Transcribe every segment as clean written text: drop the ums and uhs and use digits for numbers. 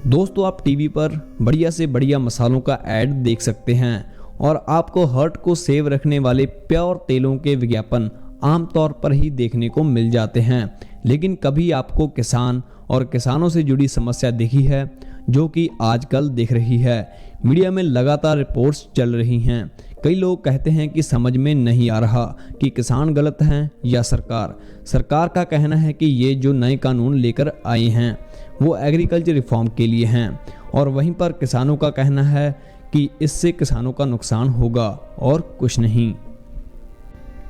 दोस्तों आप टीवी पर बढ़िया से बढ़िया मसालों का ऐड देख सकते हैं और आपको हार्ट को सेव रखने वाले प्योर तेलों के विज्ञापन आमतौर पर ही देखने को मिल जाते हैं। लेकिन कभी आपको किसान और किसानों से जुड़ी समस्या दिखी है, जो कि आजकल दिख रही है। मीडिया में लगातार रिपोर्ट्स चल रही हैं। कई लोग कहते हैं कि समझ में नहीं आ रहा कि किसान गलत हैं या सरकार का कहना है कि ये जो नए कानून लेकर आए हैं वो एग्रीकल्चर रिफॉर्म के लिए हैं, और वहीं पर किसानों का कहना है कि इससे किसानों का नुकसान होगा और कुछ नहीं।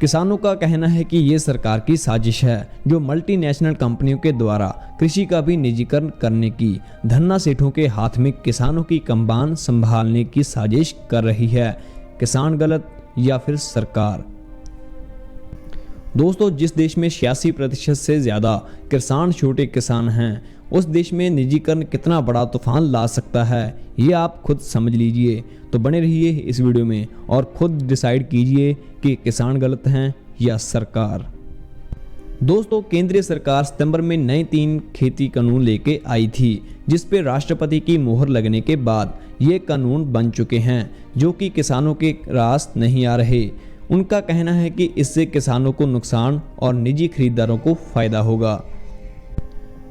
किसानों का कहना है कि ये सरकार की साजिश है जो मल्टीनेशनल कंपनियों के द्वारा कृषि का भी निजीकरण करने की, धन्ना सेठों के हाथ में किसानों की कम्बान संभालने की साजिश कर रही है। किसान गलत या फिर सरकार? दोस्तों जिस देश में 86% से ज़्यादा किसान छोटे किसान हैं, उस देश में निजीकरण कितना बड़ा तूफान ला सकता है ये आप खुद समझ लीजिए। तो बने रहिए इस वीडियो में और खुद डिसाइड कीजिए कि किसान गलत हैं या सरकार। दोस्तों केंद्रीय सरकार सितंबर में नए 3 खेती कानून लेके आई थी, जिस पे राष्ट्रपति की मोहर लगने के बाद ये कानून बन चुके हैं, जो कि किसानों के रास नहीं आ रहे। उनका कहना है कि इससे किसानों को नुकसान और निजी खरीदारों को फायदा होगा।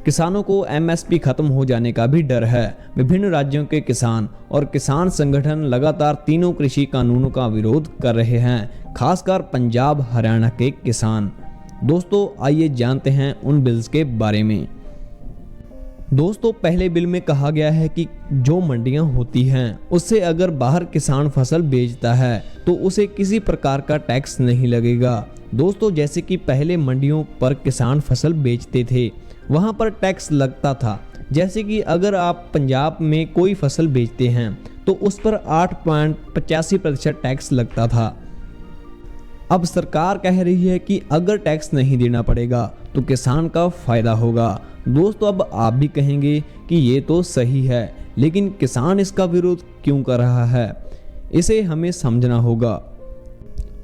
किसानों को एमएसपी खत्म हो जाने का भी डर है। विभिन्न राज्यों के किसान और किसान संगठन लगातार तीनों कृषि कानूनों का विरोध कर रहे हैं, खासकर पंजाब हरियाणा के किसान। दोस्तों आइए जानते हैं उन बिल्स के बारे में। दोस्तों पहले बिल में कहा गया है कि जो मंडियां होती हैं उससे अगर बाहर किसान फसल बेचता है तो उसे किसी प्रकार का टैक्स नहीं लगेगा। दोस्तों जैसे कि पहले मंडियों पर किसान फसल बेचते थे वहां पर टैक्स लगता था। जैसे कि अगर आप पंजाब में कोई फसल बेचते हैं तो उस पर 8.85% टैक्स लगता था। अब सरकार कह रही है कि अगर टैक्स नहीं देना पड़ेगा तो किसान का फायदा होगा। दोस्तों अब आप भी कहेंगे कि ये तो सही है, लेकिन किसान इसका विरोध क्यों कर रहा है, इसे हमें समझना होगा।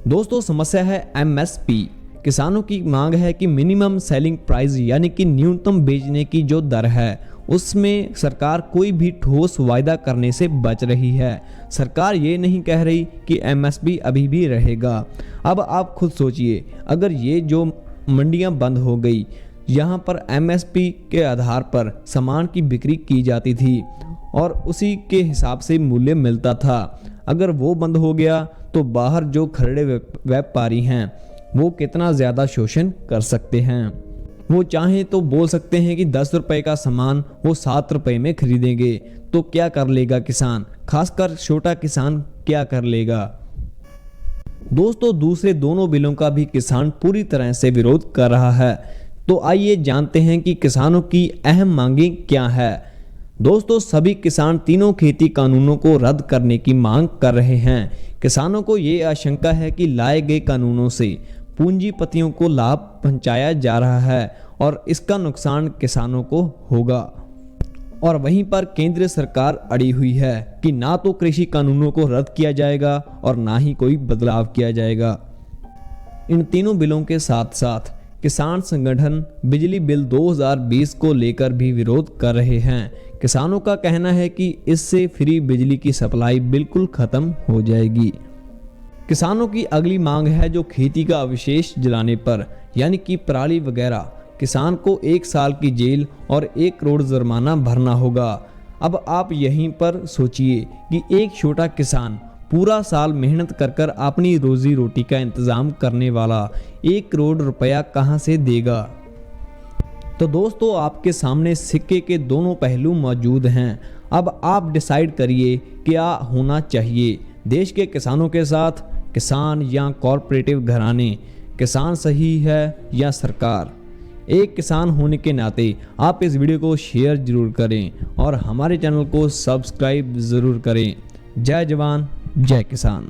दोस्तों समस्या है एमएसपी। किसानों की मांग है कि मिनिमम सेलिंग प्राइस यानी कि न्यूनतम बेचने की जो दर है उसमें सरकार कोई भी ठोस वायदा करने से बच रही है। सरकार ये नहीं कह रही कि एमएसपी अभी भी रहेगा। अब आप खुद सोचिए, अगर ये जो मंडियां बंद हो गई, यहाँ पर एमएसपी के आधार पर सामान की बिक्री की जाती थी और उसी के हिसाब से मूल्य मिलता था, अगर वो बंद हो गया तो बाहर जो खड़े व्यापारी हैं वो कितना ज़्यादा शोषण कर सकते हैं। वो चाहें तो बोल सकते हैं कि 10 रुपए का सामान वो 7 रुपए में खरीदेंगे। तो क्या कर लेगा किसान, खासकर छोटा किसान क्या कर लेगा। दोस्तों दूसरे दोनों बिलों का भी किसान पूरी तरह से विरोध कर रहा है। तो आइए जानते हैं कि किसानों की अहम मांगें क्या है। दोस्तों सभी किसान तीनों खेती कानूनों को रद्द करने की मांग कर रहे हैं। किसानों को ये आशंका है कि लाए गए कानूनों से पूंजीपतियों को लाभ पहुंचाया जा रहा है और इसका नुकसान किसानों को होगा। और वहीं पर केंद्र सरकार अड़ी हुई है कि ना तो कृषि कानूनों को रद्द किया जाएगा और ना ही कोई बदलाव किया जाएगा। इन तीनों बिलों के साथ साथ किसान संगठन बिजली बिल 2020 को लेकर भी विरोध कर रहे हैं। किसानों का कहना है कि इससे फ्री बिजली की सप्लाई बिल्कुल खत्म हो जाएगी। किसानों की अगली मांग है जो खेती का अवशेष जलाने पर यानी कि पराली वगैरह, किसान को 1 साल की जेल और 1 करोड़ जुर्माना भरना होगा। अब आप यहीं पर सोचिए कि एक छोटा किसान पूरा साल मेहनत कर अपनी रोजी रोटी का इंतजाम करने वाला 1 करोड़ रुपया कहां से देगा। तो दोस्तों आपके सामने सिक्के के दोनों पहलू मौजूद हैं। अब आप डिसाइड करिए क्या होना चाहिए, देश के किसानों के साथ किसान या कॉरपोरेटिव घराने। किसान सही है या सरकार। एक किसान होने के नाते आप इस वीडियो को शेयर जरूर करें और हमारे चैनल को सब्सक्राइब ज़रूर करें। जय जवान जय किसान।